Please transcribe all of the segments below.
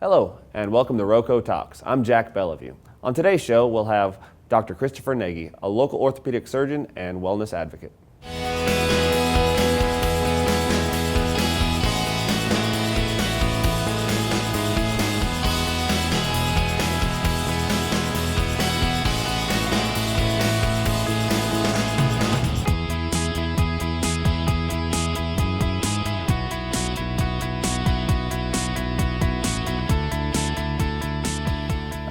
Hello, and welcome to RoCo Talks. I'm Jack Bellevue. On today's show, we'll have Dr. Christopher Nagy, a local orthopedic surgeon and wellness advocate.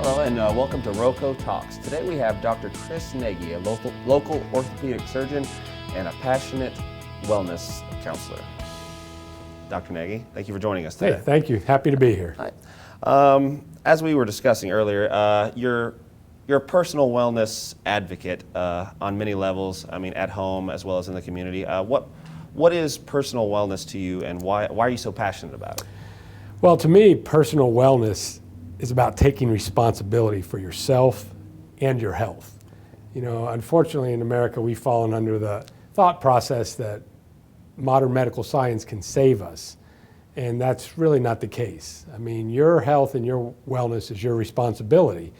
Hello, and welcome to RoCo Talks. Today we have Dr. Chris Nagy, a local orthopedic surgeon and a passionate wellness counselor. Dr. Nagy, thank you for joining us today. Hey, thank you. Happy to be here. Hi. As we were discussing earlier, you're a personal wellness advocate on many levels. I mean, at home as well as in the community. What is personal wellness to you, and why are you so passionate about it? Well, to me, personal wellness is about taking responsibility for yourself and your health. You know, unfortunately in America, we've fallen under the thought process that modern medical science can save us, and that's really not the case. I mean, your health and your wellness is your responsibility,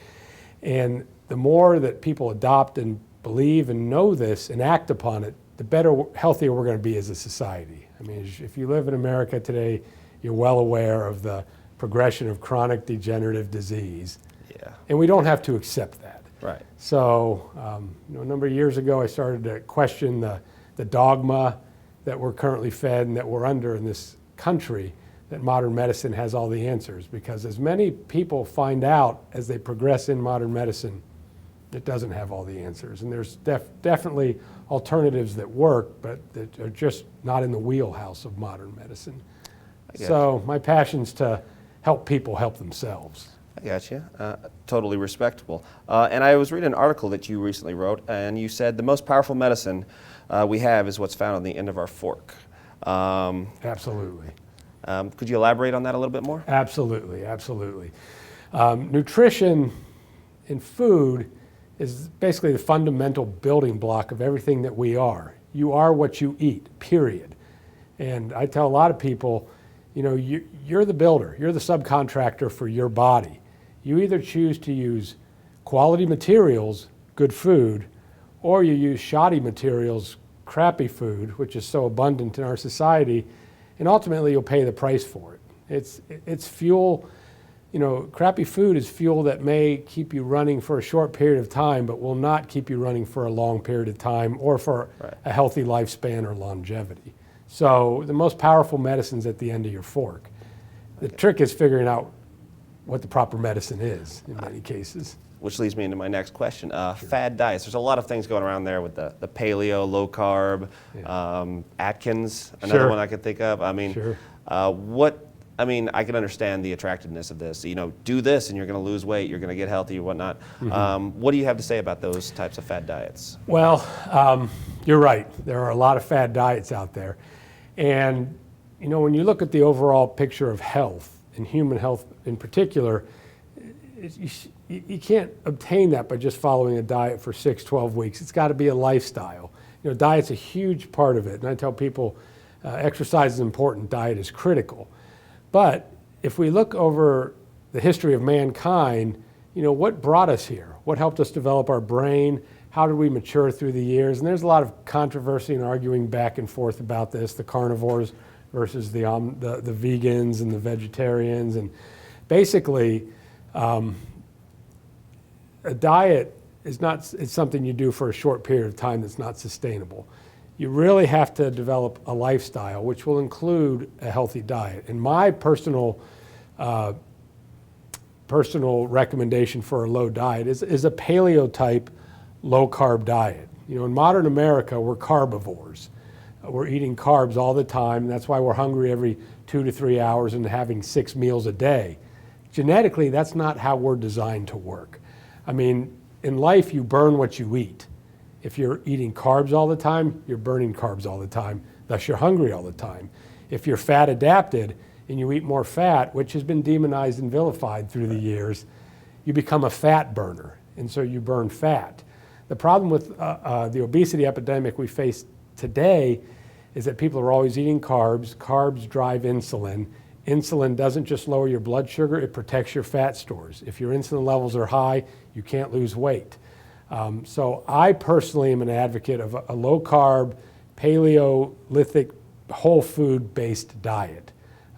and the more that people adopt and believe and know this and act upon it, the better, healthier we're going to be as a society. I mean, if you live in America today, you're well aware of the progression of chronic degenerative disease. Yeah. And we don't have to accept that. Right. So, a number of years ago, I started to question the dogma that we're currently fed and that we're under in this country, that modern medicine has all the answers. Because as many people find out as they progress in modern medicine, it doesn't have all the answers. And there's definitely alternatives that work, but that are just not in the wheelhouse of modern medicine. So my passion's to help people help themselves. I got you. Totally respectable. And I was reading an article that you recently wrote, and you said the most powerful medicine we have is what's found on the end of our fork. Absolutely. Could you elaborate on that a little bit more? Absolutely, absolutely. Nutrition in food is basically the fundamental building block of everything that we are. You are what you eat, period. And I tell a lot of people, you know, you're the builder, you're the subcontractor for your body. You either choose to use quality materials, good food, or you use shoddy materials, crappy food, which is so abundant in our society, and ultimately you'll pay the price for it. It's fuel, you know, crappy food is fuel that may keep you running for a short period of time, but will not keep you running for a long period of time or for a healthy lifespan or longevity. So the most powerful medicine's at the end of your fork. The trick is figuring out what the proper medicine is in many cases. Which leads me into my next question. Fad diets. There's a lot of things going around there with the paleo, low carb, Atkins, another one I could think of. I mean, I can understand the attractiveness of this. You know, do this and you're going to lose weight, you're going to get healthy and whatnot. What do you have to say about those types of fad diets? Well, you're right. There are a lot of fad diets out there. And, you know, when you look at the overall picture of health, and human health in particular, you can't obtain that by just following a diet for 6, 12 weeks. It's got to be a lifestyle. You know, diet's a huge part of it. And I tell people exercise is important, diet is critical. But if we look over the history of mankind, you know, what brought us here? What helped us develop our brain? How did we mature through the years? And there's a lot of controversy and arguing back and forth about this, the carnivores versus the vegans and the vegetarians. And basically, a diet it's something you do for a short period of time that's not sustainable. You really have to develop a lifestyle, which will include a healthy diet. And my personal recommendation for a low diet is a paleo type low carb diet. You know, in modern America, we're carbivores. We're eating carbs all the time. And that's why we're hungry every 2 to 3 hours and having 6 meals a day. Genetically, that's not how we're designed to work. I mean, in life, you burn what you eat. If you're eating carbs all the time, you're burning carbs all the time. Thus, you're hungry all the time. If you're fat adapted and you eat more fat, which has been demonized and vilified through the years, you become a fat burner. And so you burn fat. The problem with the obesity epidemic we face today is that people are always eating carbs. Carbs drive insulin. Insulin doesn't just lower your blood sugar, it protects your fat stores. If your insulin levels are high, you can't lose weight. So I personally am an advocate of a low-carb, Paleolithic, whole food-based diet.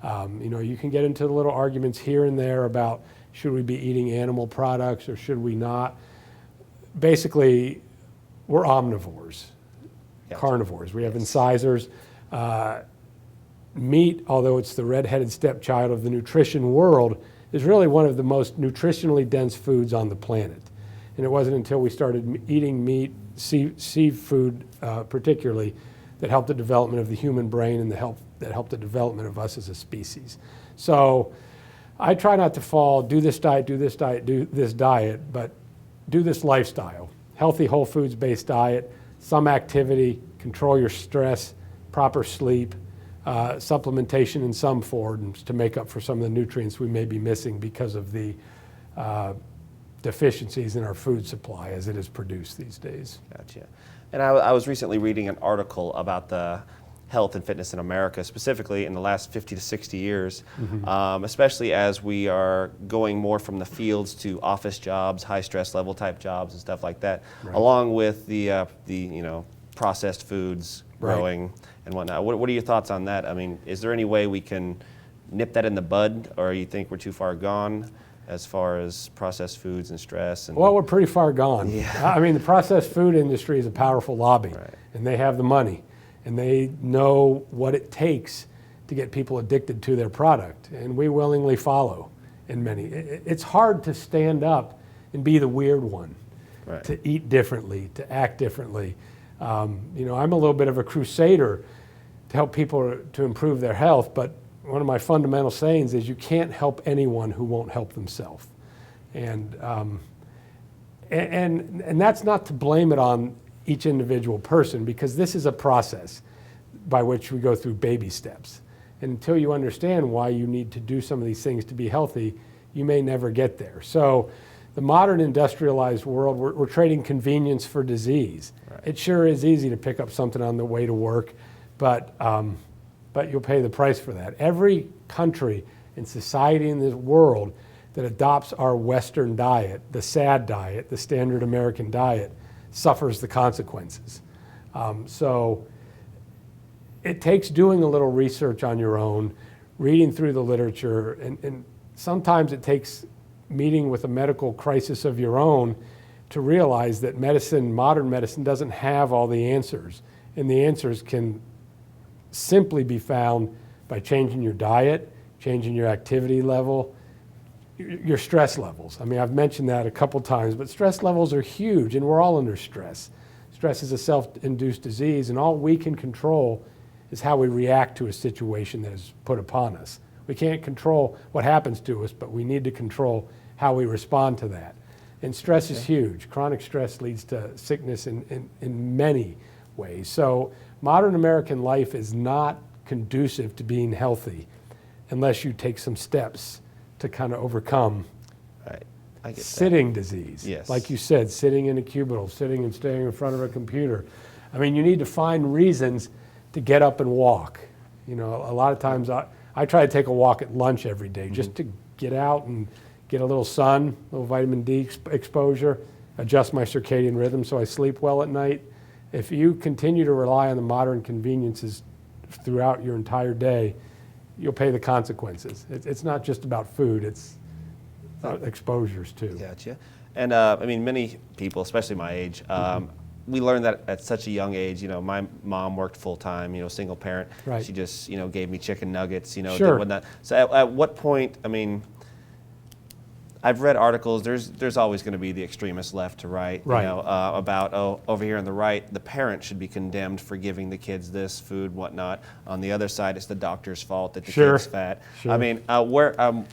You can get into little arguments here and there about should we be eating animal products or should we not. Basically, we're omnivores, carnivores. We have incisors. Meat, although it's the red-headed stepchild of the nutrition world, is really one of the most nutritionally dense foods on the planet. And it wasn't until we started eating meat, seafood particularly, that helped the development of the human brain and that helped the development of us as a species. So I try not to do this diet, do this diet, but do this lifestyle. Healthy, whole foods-based diet, some activity, control your stress, proper sleep, supplementation in some forms to make up for some of the nutrients we may be missing because of the deficiencies in our food supply as it is produced these days. Gotcha. And I was recently reading an article about the health and fitness in America, specifically in the last 50 to 60 years, especially as we are going more from the fields to office jobs, high stress level type jobs and stuff like that, along with the processed foods growing and whatnot. What are your thoughts on that? I mean, is there any way we can nip that in the bud, or you think we're too far gone as far as processed foods and stress? Well, we're pretty far gone. Yeah. I mean, the processed food industry is a powerful lobby, and they have the money, and they know what it takes to get people addicted to their product, and we willingly follow in many. It's hard to stand up and be the weird one, to eat differently, to act differently. I'm a little bit of a crusader to help people to improve their health, but one of my fundamental sayings is you can't help anyone who won't help themselves. And that's not to blame it on each individual person, because this is a process by which we go through baby steps. And until you understand why you need to do some of these things to be healthy, you may never get there. So the modern industrialized world, we're trading convenience for disease. It sure is easy to pick up something on the way to work, but you'll pay the price for that. Every country and society in this world that adopts our Western diet, the SAD diet, the standard American diet, suffers the consequences. So it takes doing a little research on your own, reading through the literature, and sometimes it takes meeting with a medical crisis of your own to realize that modern medicine doesn't have all the answers. And the answers can simply be found by changing your diet, changing your activity level, your stress levels. I mean, I've mentioned that a couple times, but stress levels are huge, and we're all under stress. Stress is a self-induced disease, and all we can control is how we react to a situation that is put upon us. We can't control what happens to us, but we need to control how we respond to that. And stress is huge. Chronic stress leads to sickness in many ways. So modern American life is not conducive to being healthy unless you take some steps to kind of overcome sitting disease. Yes. Like you said, sitting in a cubicle, sitting and staying in front of a computer. I mean, you need to find reasons to get up and walk. A lot of times I try to take a walk at lunch every day just to get out and get a little sun, a little vitamin D exposure, adjust my circadian rhythm so I sleep well at night. If you continue to rely on the modern conveniences throughout your entire day, you'll pay the consequences. It's not just about food, it's exposures too. Gotcha. And many people, especially my age, we learned that at such a young age. My mom worked full time, single parent. Right. She just, gave me chicken nuggets, Sure. did whatnot. So at what point, I've read articles, there's always going to be the extremist left to right, about, over here on the right, the parent should be condemned for giving the kids this food, whatnot. On the other side, it's the doctor's fault that the kid's fat. Sure.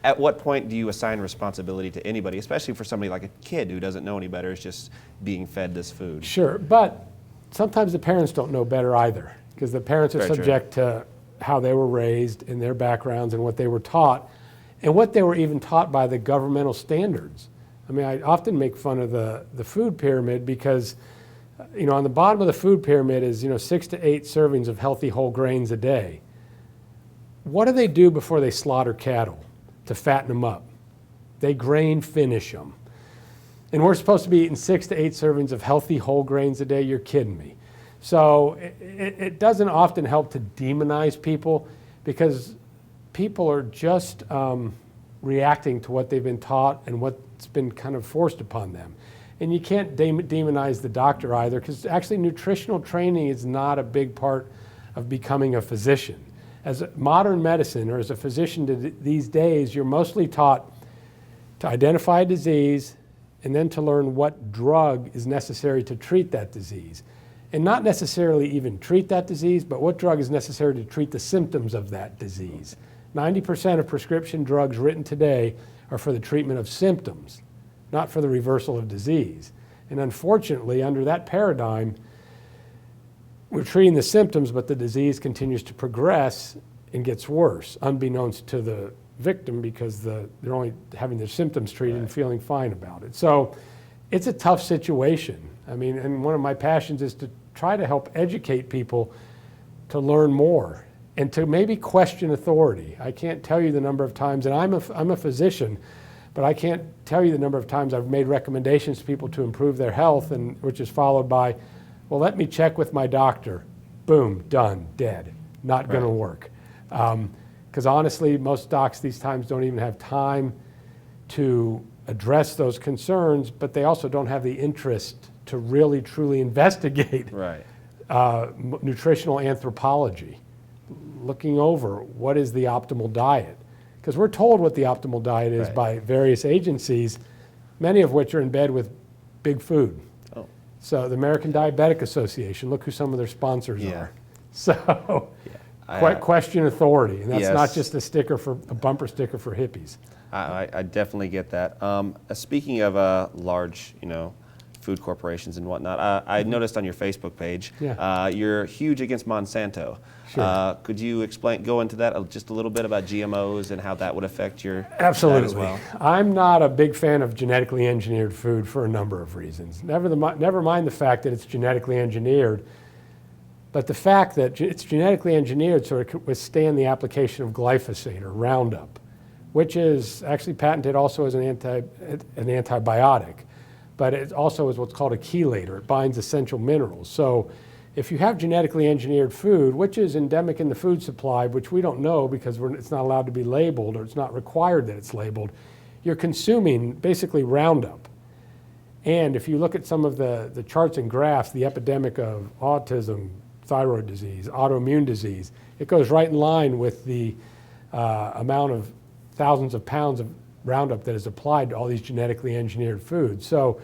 At what point do you assign responsibility to anybody, especially for somebody like a kid who doesn't know any better, is just being fed this food? Sure, but sometimes the parents don't know better either, because the parents are subject to how they were raised and their backgrounds and what they were taught, and what they were even taught by the governmental standards. I often make fun of the food pyramid because, on the bottom of the food pyramid is, 6 to 8 servings of healthy whole grains a day. what do they do before they slaughter cattle to fatten them up? They grain finish them. And we're supposed to be eating 6 to 8 servings of healthy whole grains a day. You're kidding me. So it doesn't often help to demonize people, because people are just reacting to what they've been taught and what's been kind of forced upon them. And you can't demonize the doctor either, because actually nutritional training is not a big part of becoming a physician. As a modern medicine, or as a physician these days, you're mostly taught to identify a disease and then to learn what drug is necessary to treat that disease. And not necessarily even treat that disease, but what drug is necessary to treat the symptoms of that disease. 90% of prescription drugs written today are for the treatment of symptoms, not for the reversal of disease. And unfortunately, under that paradigm, we're treating the symptoms, but the disease continues to progress and gets worse, unbeknownst to the victim, because they're only having their symptoms treated and feeling fine about it. So it's a tough situation. I mean, and one of my passions is to try to help educate people to learn more and to maybe question authority. I can't tell you the number of times, and I'm a physician, but I can't tell you the number of times I've made recommendations to people to improve their health, and which is followed by, well, let me check with my doctor. Boom, done, dead. Not going to work. Because honestly, most docs these times don't even have time to address those concerns, but they also don't have the interest to really, truly investigate nutritional anthropology, looking over what is the optimal diet. Because we're told what the optimal diet is by various agencies, many of which are in bed with big food. Oh. So the American Diabetic Association, look who some of their sponsors are. So question authority, and that's not just a bumper sticker for hippies. I definitely get that. Speaking of large, food corporations and whatnot, I noticed on your Facebook page, you're huge against Monsanto. Sure. Could you go into that just a little bit about GMOs and how that would affect your diet as well? I'm not a big fan of genetically engineered food for a number of reasons. Never mind the fact that it's genetically engineered, but the fact that it's genetically engineered so it could withstand the application of glyphosate or Roundup, which is actually patented also as an antibiotic, but it also is what's called a chelator. It binds essential minerals. So if you have genetically engineered food, which is endemic in the food supply, which we don't know because it's not allowed to be labeled, or it's not required that it's labeled, you're consuming basically Roundup. And if you look at some of the charts and graphs, the epidemic of autism, thyroid disease, autoimmune disease, it goes right in line with the amount of thousands of pounds of Roundup that is applied to all these genetically engineered foods. So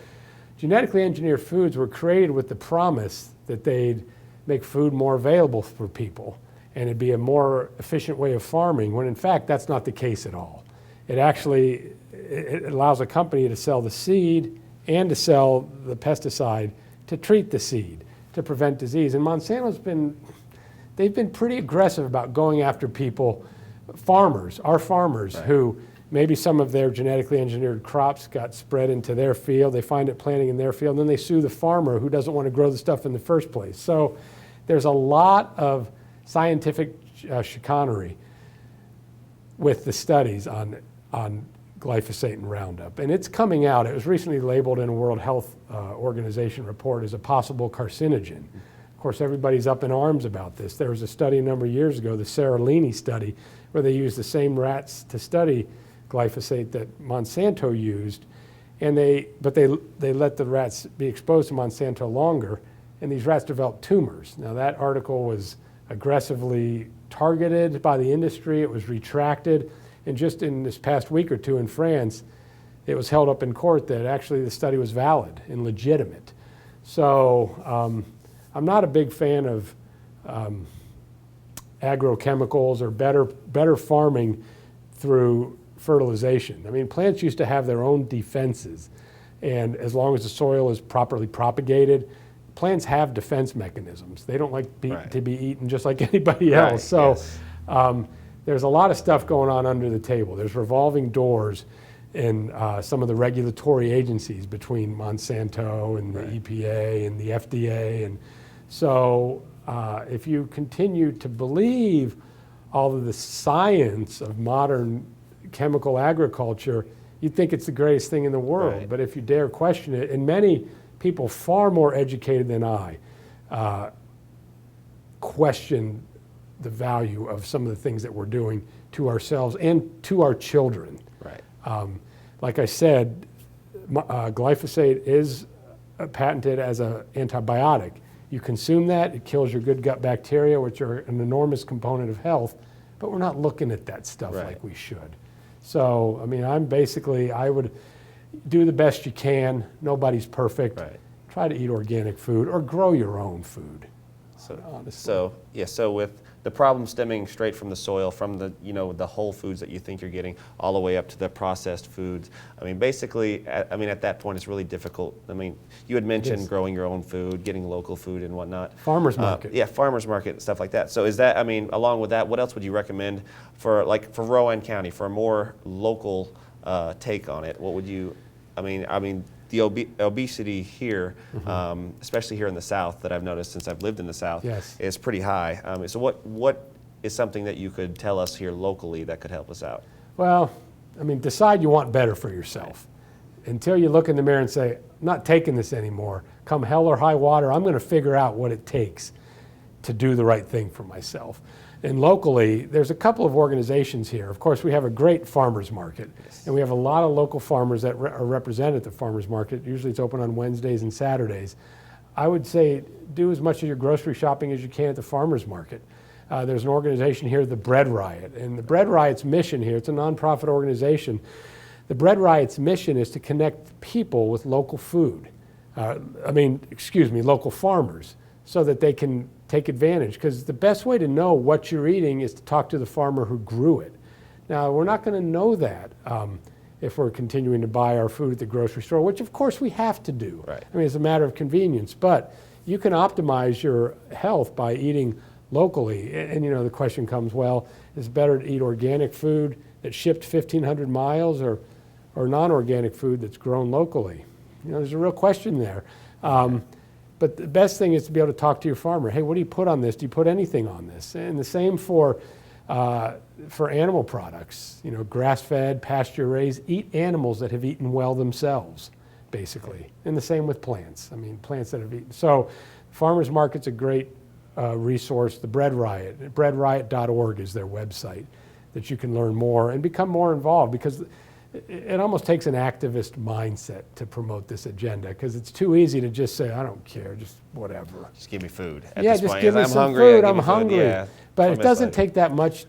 genetically engineered foods were created with the promise that they'd make food more available for people and it'd be a more efficient way of farming, when in fact that's not the case at all. It actually allows a company to sell the seed and to sell the pesticide to treat the seed to prevent disease. And Monsanto's they've been pretty aggressive about going after people, our farmers who maybe some of their genetically engineered crops got spread into their field, they find it planting in their field, and then they sue the farmer who doesn't want to grow the stuff in the first place. So there's a lot of scientific chicanery with the studies on glyphosate and Roundup. And it's coming out. It was recently labeled in a World Health Organization report as a possible carcinogen. Of course, everybody's up in arms about this. There was a study a number of years ago, the Seralini study, where they used the same rats to study glyphosate that Monsanto used, but they let the rats be exposed to Monsanto longer, and these rats developed tumors. Now that article was aggressively targeted by the industry. It was retracted, and just in this past week or two in France, it was held up in court that actually the study was valid and legitimate. So I'm not a big fan of agrochemicals or better farming through fertilization. I mean, plants used to have their own defenses, and as long as the soil is properly propagated, plants have defense mechanisms. They don't like to be eaten just like anybody else. So there's a lot of stuff going on under the table. There's revolving doors in some of the regulatory agencies between Monsanto and the EPA and the FDA. And so if you continue to believe all of the science of modern chemical agriculture, you'd think it's the greatest thing in the world. Right. But if you dare question it, and many people far more educated than I question the value of some of the things that we're doing to ourselves and to our children. Right. Like I said, glyphosate is patented as an antibiotic. You consume that, it kills your good gut bacteria, which are an enormous component of health, but we're not looking at that stuff Right. like we should. So, I mean, I would do the best you can. Nobody's perfect. Right. Try to eat organic food or grow your own food. So with the problem stemming straight from the soil, from the the whole foods that you think you're getting, all the way up to the processed foods. I mean, basically, at that point, it's really difficult. I mean, you had mentioned growing your own food, getting local food and whatnot. Farmers market. Yeah, farmers market and stuff like that. So is that? I mean, along with that, what else would you recommend for Rowan County for a more local take on it? What would you? I mean. The obesity here, especially here in the South, that I've noticed since I've lived in the South, Yes. is pretty high. So what is something that you could tell us here locally that could help us out? Well, I mean, decide you want better for yourself. Until you look in the mirror and say, I'm not taking this anymore. Come hell or high water, I'm going to figure out what it takes to do the right thing for myself. And locally, there's a couple of organizations here. Of course, we have a great farmers market, and we have a lot of local farmers that are represented at the farmers market. Usually it's open on Wednesdays and Saturdays. I would say do as much of your grocery shopping as you can at the farmers market. There's an organization here, the Bread Riot, and the Bread Riot's mission here, it's a nonprofit organization. The Bread Riot's mission is to connect people with local food. Local farmers, so that they can take advantage, because the best way to know what you're eating is to talk to the farmer who grew it. Now, we're not going to know that if we're continuing to buy our food at the grocery store, which of course we have to do. Right. I mean, it's a matter of convenience, but you can optimize your health by eating locally. And the question comes, well, is it better to eat organic food that's shipped 1,500 miles or non-organic food that's grown locally? There's a real question there. But the best thing is to be able to talk to your farmer. Hey, what do you put on this? Do you put anything on this? And the same for animal products. Grass-fed, pasture-raised. Eat animals that have eaten well themselves, basically. And the same with plants. I mean, plants that have eaten. So, farmers market's a great resource. The Bread Riot, breadriot.org is their website that you can learn more and become more involved, because it almost takes an activist mindset to promote this agenda, because it's too easy to just say, I don't care, just whatever. Just give me food. Yeah, just give me some food, I'm hungry. Yeah, but it doesn't take that much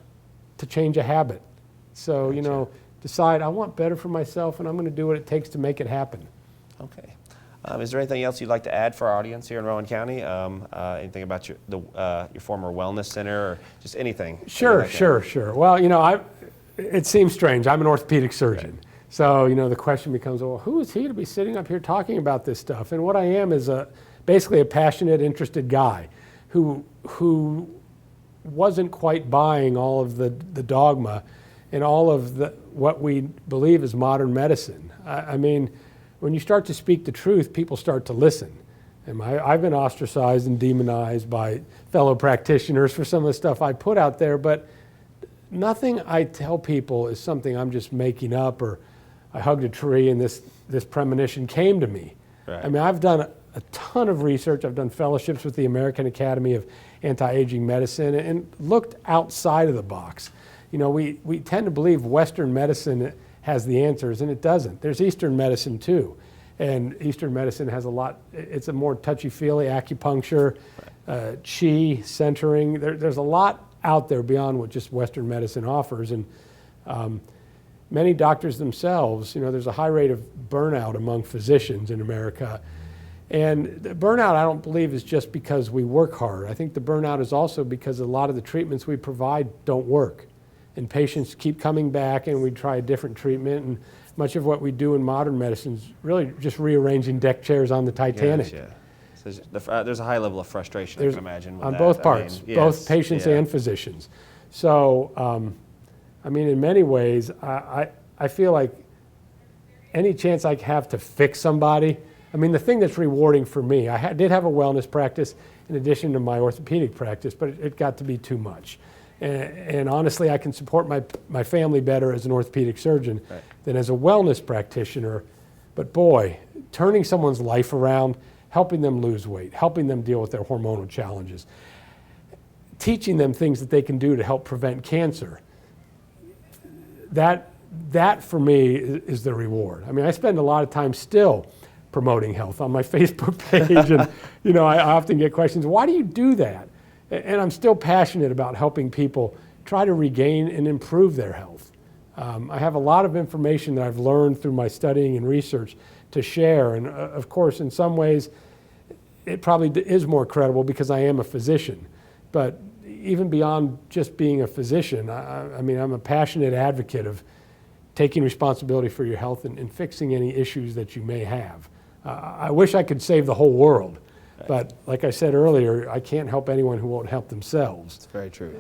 to change a habit. So, decide, I want better for myself, and I'm going to do what it takes to make it happen. Okay. Is there anything else you'd like to add for our audience here in Rowan County? Anything about your former wellness center, or just anything? Sure. Well, it seems strange. I'm an orthopedic surgeon. Right. So, the question becomes, well, who is he to be sitting up here talking about this stuff? And what I am is basically a passionate, interested guy who wasn't quite buying all of the dogma and all of what we believe is modern medicine. I mean, when you start to speak the truth, people start to listen. And I've been ostracized and demonized by fellow practitioners for some of the stuff I put out there, but nothing I tell people is something I'm just making up, or I hugged a tree and this premonition came to me. Right. I mean, I've done a ton of research. I've done fellowships with the American Academy of Anti-Aging Medicine and looked outside of the box. We tend to believe Western medicine has the answers, and it doesn't. There's Eastern medicine too. And Eastern medicine has a lot, it's a more touchy-feely, acupuncture, chi, centering. There's a lot out there beyond what just Western medicine offers. And many doctors themselves, there's a high rate of burnout among physicians in America. And the burnout, I don't believe, is just because we work hard. I think the burnout is also because a lot of the treatments we provide don't work. And patients keep coming back, and we try a different treatment. And much of what we do in modern medicine is really just rearranging deck chairs on the Titanic. Yes, yeah. So there's a high level of frustration, I can imagine, with on that. both parts, both patients and physicians. So, in many ways, I feel like any chance I have to fix somebody, the thing that's rewarding for me, I did have a wellness practice in addition to my orthopedic practice, but it got to be too much. And honestly, I can support my family better as an orthopedic surgeon than as a wellness practitioner. But boy, turning someone's life around, helping them lose weight, helping them deal with their hormonal challenges, teaching them things that they can do to help prevent cancer, that for me is the reward. I mean, I spend a lot of time still promoting health on my Facebook page, and I often get questions, why do you do that? And I'm still passionate about helping people try to regain and improve their health. I have a lot of information that I've learned through my studying and research to share, and of course, in some ways, it probably is more credible because I am a physician. But even beyond just being a physician, I mean, I'm a passionate advocate of taking responsibility for your health and fixing any issues that you may have. I wish I could save the whole world, but like I said earlier, I can't help anyone who won't help themselves. It's very true.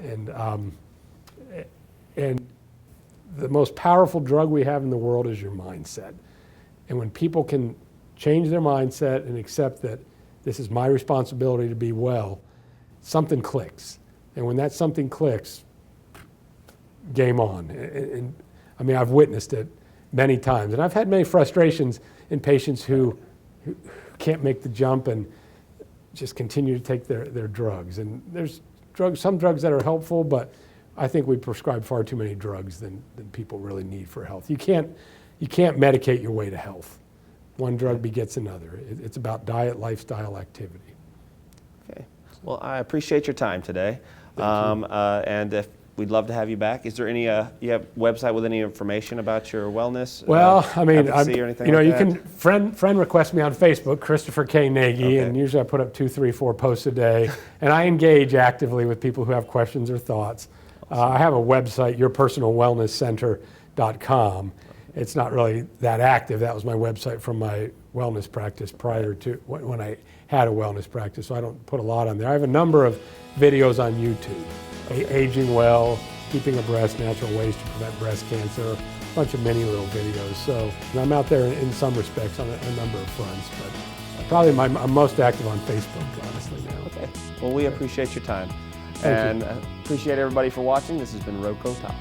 And the most powerful drug we have in the world is your mindset. And when people can change their mindset and accept that this is my responsibility to be well, something clicks. And when that something clicks, game on. And I mean, I've witnessed it many times. And I've had many frustrations in patients who can't make the jump and just continue to take their drugs. And there's some drugs that are helpful, but I think we prescribe far too many drugs than people really need for health. You can't medicate your way to health. One drug begets another. It's about diet, lifestyle, activity. Okay. Well, I appreciate your time today. And if we'd love to have you back. Is there any, you have a website with any information about your wellness? Well, I mean, or anything you like that? can friend request me on Facebook, Christopher K. Nagy, and usually I put up 2, 3, 4 posts a day. And I engage actively with people who have questions or thoughts. I have a website, yourpersonalwellnesscenter.com. It's not really that active. That was my website from my wellness practice prior to when I had a wellness practice, so I don't put a lot on there. I have a number of videos on YouTube. Aging well, keeping abreast, natural ways to prevent breast cancer, a bunch of many little videos. So I'm out there in some respects on a number of fronts, but probably I'm most active on Facebook, honestly, now. Okay. Well, we appreciate your time. Thank you. And appreciate everybody for watching. This has been RoCo Talk.